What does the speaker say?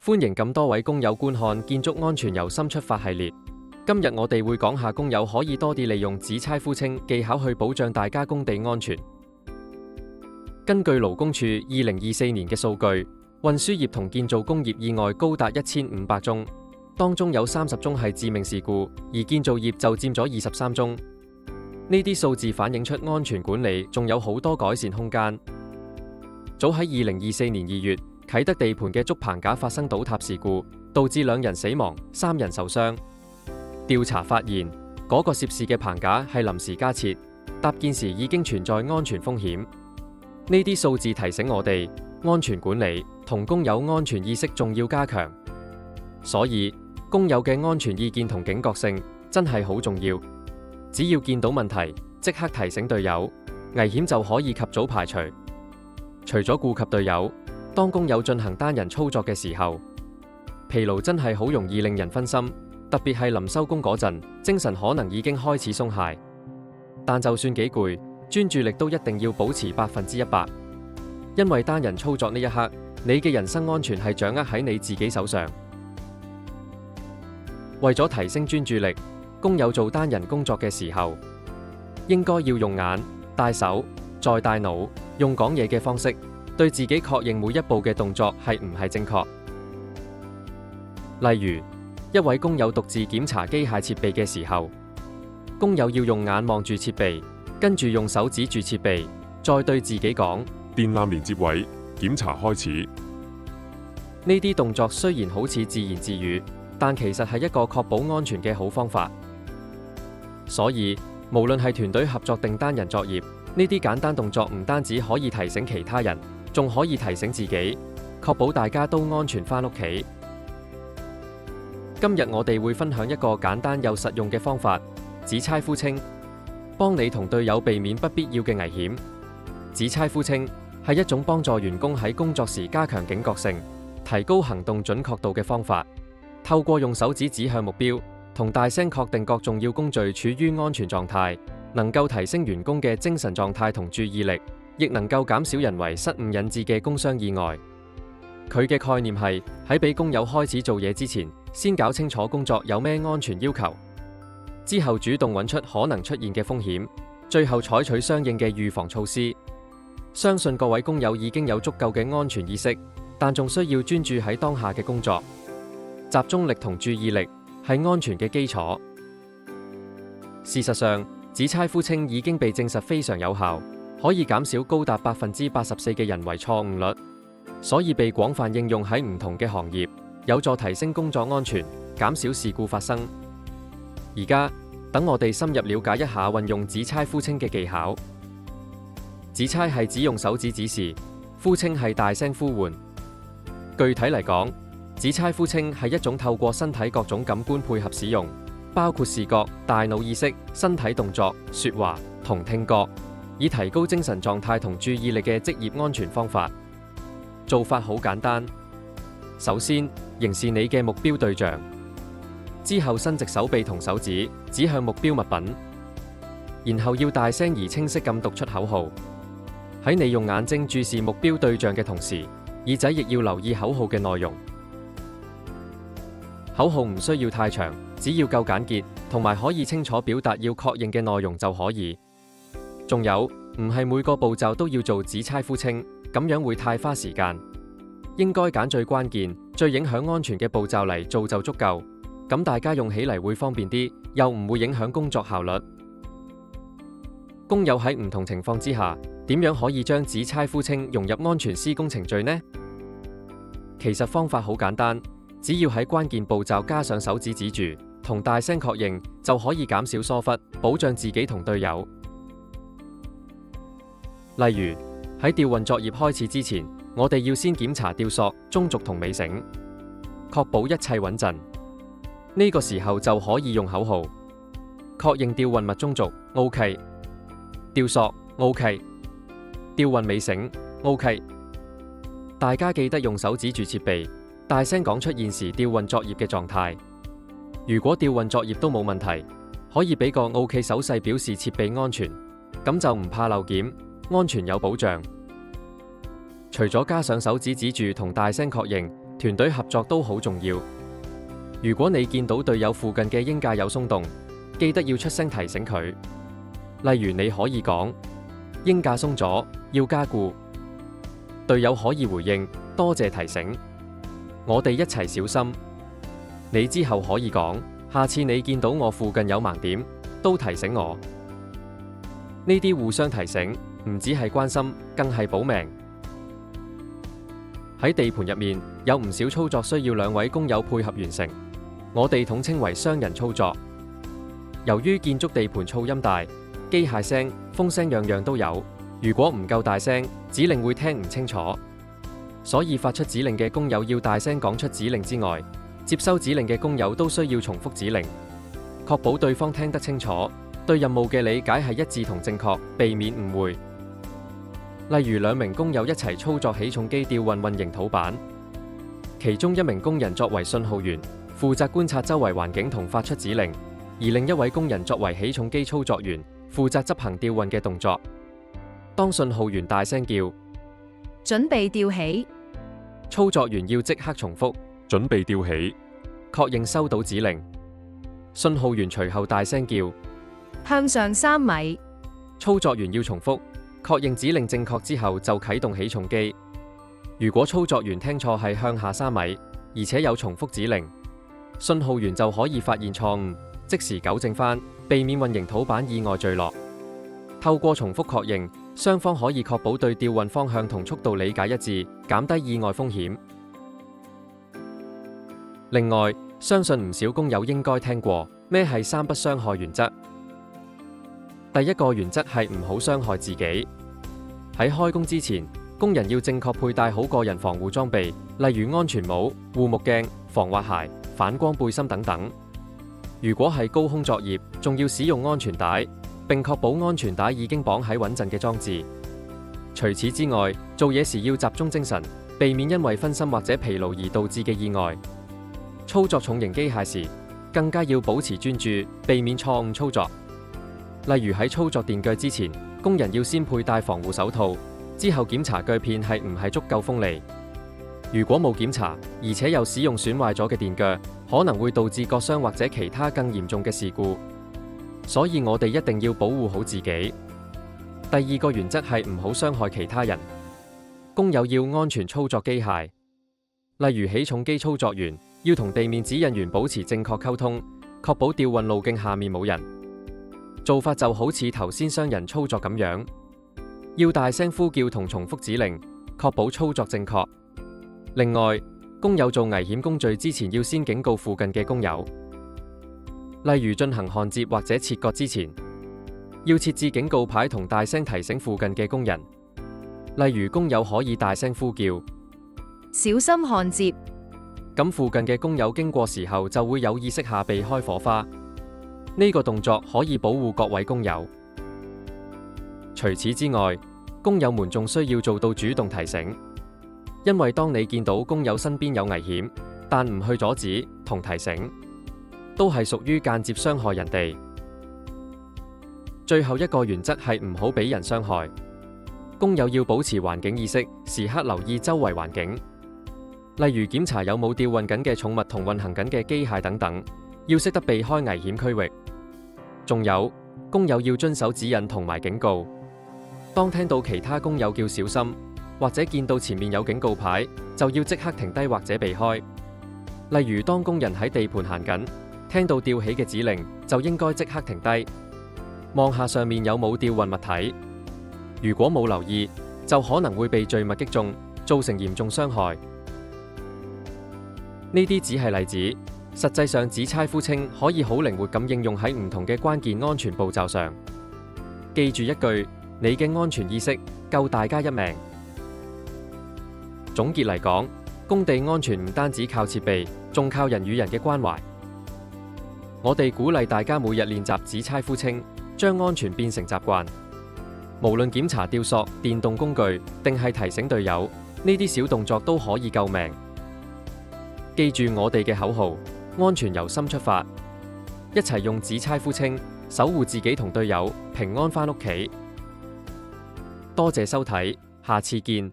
歡迎咁多位工友觀看建築安全由心出發系列。今日我哋會講下工友可以多啲利用指差呼稱技巧去保障大家工地安全。根據勞工處2024年嘅數據，運輸業同建造工業意外高達1500宗，當中有30宗係致命事故，而建造業就佔咗23宗。呢啲數字反映出安全管理仲有好多改善空間。早喺2024年2月，啟德地盤嘅竹棚架發生倒塌事故，導致2人死亡、3人受傷。調查發現，嗰個涉事嘅棚架係臨時加設，搭建時已經存在安全風險。呢啲數字提醒我哋，安全管理同工友安全意識仲要加強。所以，工友嘅安全意見同警覺性真係好重要。只要見到問題，即刻提醒隊友，危險就可以及早排除。除咗顧及隊友，當工友進行單人操作嘅時候，疲勞真係好容易令人分心，特別係臨收工嗰陣，精神可能已經開始鬆懈。但就算幾攰，專注力都一定要保持100%，因為單人操作呢一刻，你嘅人身安全係掌握喺你自己手上。為咗提升專注力，工友做單人工作嘅時候，應該要用眼、帶手，再帶腦，用講嘢嘅方式，對自己確認每一步嘅動作係唔係正確。例如，一位工友獨自檢查機械設備嘅時候，工友要用眼望住設備，跟住用手指住設備，再對自己講：電纜連接位，檢查開始。呢啲動作雖然好似自言自語，但其實係一個確保安全嘅好方法。所以，無論係團隊合作定單人作業，呢啲簡單動作唔單止可以提醒其他人，仲可以提醒自己，確保大家都安全返屋企。今日我哋會分享一個簡單又實用嘅方法，指差呼稱，幫你同隊友避免不必要嘅危險。指差呼稱係一種幫助員工喺工作時加強警覺性、提高行動準確度嘅方法。透過用手指指向目標，同大聲確定各重要工序處於安全狀態，能夠提升員工嘅精神狀態同注意力，亦能夠減少人為失誤引致嘅工傷意外。佢嘅概念係喺俾工友開始做嘢之前，先搞清楚工作有咩安全要求，之後主動揾出可能出現嘅風險，最後採取相應嘅預防措施。相信各位工友已經有足夠嘅安全意識，但仲需要專注喺當下嘅工作，集中力同注意力係安全嘅基礎。事實上，指差呼稱已經被證實非常有效，可以減少高達84%嘅人為錯誤率，所以被廣泛應用喺唔同嘅行業，有助提升工作安全，減少事故發生。而家，等我哋深入了解一下運用指差呼稱嘅技巧。指差係指用手指指示，呼稱係大聲呼喚。具體嚟講，指差呼稱係一種透過身體各種感官配合使用，包括視覺、大腦意識、身體動作、說話同聽覺，以提高精神狀態同注意力嘅職業安全方法。做法好簡單，首先凝視你嘅目標對象，之後伸直手臂同手指指向目標物品，然後要大聲而清晰咁讀出口號。喺你用眼睛注視目標對象嘅同時，耳仔亦要留意口號嘅內容。口號唔需要太長，只要夠簡潔，同埋可以清楚表達要確認嘅內容就可以。仲有，唔係每個步驟都要做指差呼稱，咁樣會太花時間。應該揀最關鍵、最影響安全嘅步驟嚟做就足夠，咁大家用起嚟會方便啲，又唔會影響工作效率。工友喺唔同情況之下，點樣可以將指差呼稱融入安全施工程序呢？其實方法好簡單，只要喺關鍵步驟加上手指指住，同大聲確認，就可以減少疏忽，保障自己同隊友。例如，喺吊運作業開始之前，我哋要先檢查吊索、中軸同尾繩，確保一切穩陣。呢個時候就可以用口號，確認吊運物中軸 OK， 吊索 OK， 吊運尾繩 OK。大家記得用手指住設備，大聲講出現時吊運作業嘅狀態。如果吊運作業都冇問題，可以俾個 OK 手勢表示設備安全，咁就唔怕漏檢，安全有保障。除咗加上手指指住同大聲確認，團隊合作都好重要。如果你見到隊友附近嘅鷹架有鬆動，記得要出聲提醒佢。例如你可以講：鷹架鬆咗，要加固。隊友可以回應：多謝提醒，我哋一齊小心。你之後可以講：下次你見到我附近有盲點，都提醒我。呢啲互相提醒，唔只係關心，更係保命。喺地盤入面，有唔少操作需要兩位工友配合完成，我哋統稱為雙人操作。由於建築地盤噪音大，機械聲、風聲樣樣都有，如果唔夠大聲，指令會聽唔清楚。所以發出指令嘅工友要大聲講出指令之外，接收指令嘅工友都需要重複指令，確保對方聽得清楚，對任務嘅理解係一致同正確，避免誤會。例如兩名工友一齊操作起重機吊運混凝土板，其中一名工人作為信號員，負責觀察周圍環境同發出指令，而另一位工人作為起重機操作員，負責執行吊運嘅動作。當信號員大聲叫準備吊起，操作員要即刻重複準備吊起，確認收到指令。信號員隨後大聲叫向上3米，操作員要重複確認指令正確之後就啟動起重機。如果操作員聽錯係向下3米，而且有重複指令，信號員就可以發現錯誤，即時糾正返，避免混凝土板意外墜落。透過重複確認，雙方可以確保對吊運方向同速度理解一致，減低意外風險。另外，相信唔少工友應該聽過咩係3不傷害原則。第一個原則係唔好傷害自己。喺開工之前，工人要正確佩戴好個人防護裝備，例如安全帽、護目鏡、防滑鞋、反光背心等等。如果係高空作業，仲要使用安全帶，並確保安全帶已經綁喺穩陣嘅裝置。除此之外，做嘢時要集中精神，避免因為分心或者疲勞而導致嘅意外。操作重型機械時，更加要保持專注，避免錯誤操作。例如喺操作電鋸之前，工人要先佩戴防護手套，之後檢查鋸片係唔係足夠鋒利。如果冇檢查，而且又使用損壞咗嘅電鋸，可能會導致割傷或者其他更嚴重嘅事故。所以我哋一定要保護好自己。第二個原則係唔好傷害其他人。工友要安全操作機械，例如起重機操作員要同地面指引員保持正確溝通，確保吊運路徑下面冇人。做法就好似頭先雙人操作咁樣，要大聲呼叫同重複指令，確保操作正確。另外，工友做危險工序之前要先警告附近嘅工友，例如進行焊接或者切割之前，要設置警告牌同大聲提醒附近嘅工人。例如工友可以大聲呼叫小心焊接，咁附近嘅工友經過時候就會有意識下避開火花。呢個動作可以保護各位工友。除此之外，工友們仲需要做到主動提醒，因為當你見到工友身邊有危險，但唔去阻止同提醒，都係屬於間接傷害人哋。最後一個原則係唔好俾人傷害。工友要保持環境意識，時刻留意周圍環境，例如檢查有冇吊運緊嘅寵物同運行緊嘅機械等等，要識得避開危險區域。仲有，工友要遵守指引同埋警告。當聽到其他工友叫小心，或者見到前面有警告牌，就要即刻停低或者避開。例如當工人喺地盤行緊，聽到吊起嘅指令，就應該即刻停低，望下上面有冇吊運物體。如果冇留意，就可能會被墜物擊中，造成嚴重傷害。呢啲只係例子。實際上，指差呼稱可以好靈活咁應用喺唔同嘅關鍵安全步驟上。記住一句，你嘅安全意識救大家一命。總結嚟講，工地安全唔單止靠設備，仲靠人與人嘅關懷。我哋鼓勵大家每日練習指差呼稱，將安全變成習慣。無論檢查吊索、電動工具，定係提醒隊友，呢啲小動作都可以救命。記住我哋嘅口號。安全由心出發，一齊用指差呼稱，守護自己同隊友平安返屋企。多謝收睇，下次見。